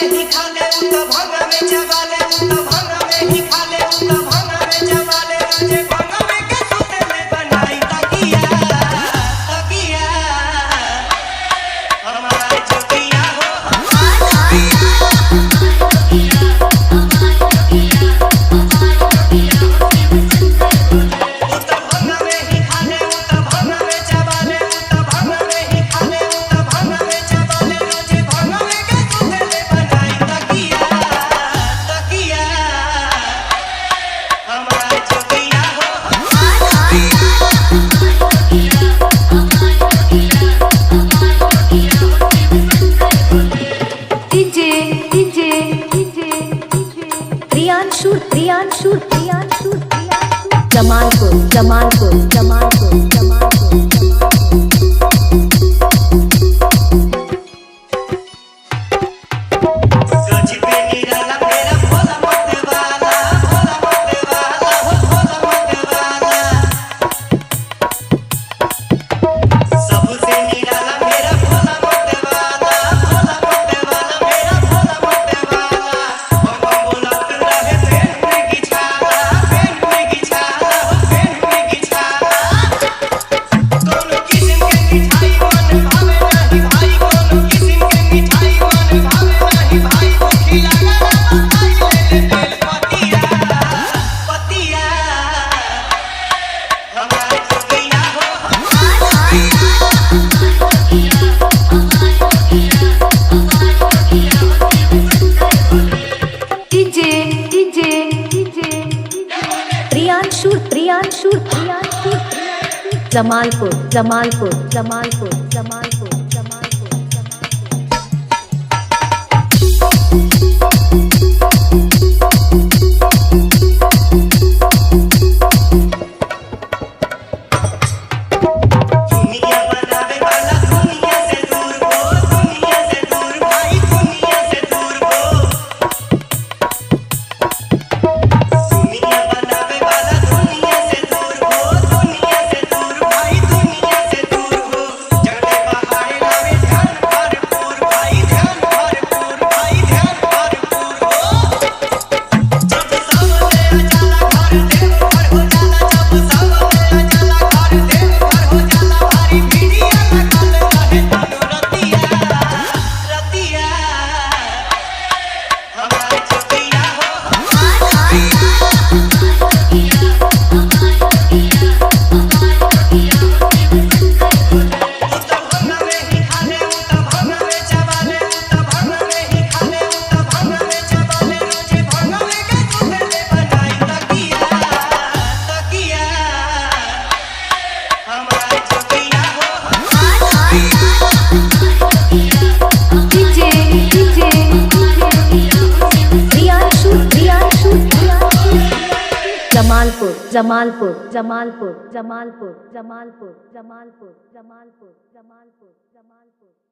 में ही खा ले उ तो भंगा में चबा ले उ तो भंगा में ही खा ले उ तो भंगा में चबा ले रोजे भंगा में के सुते में बनाई तकिया तकिया हमारा चुकिया हो प्रियांशु जमालपुर जमालपुर जमालपुर जमालपुर प्रियांशु जमालपुर जमालपुर जमालपुर जमालपुर जमालपुर जमालपुर जमालपुर जमालपुर जमालपुर जमालपुर जमालपुर जमालपुर जमालपुर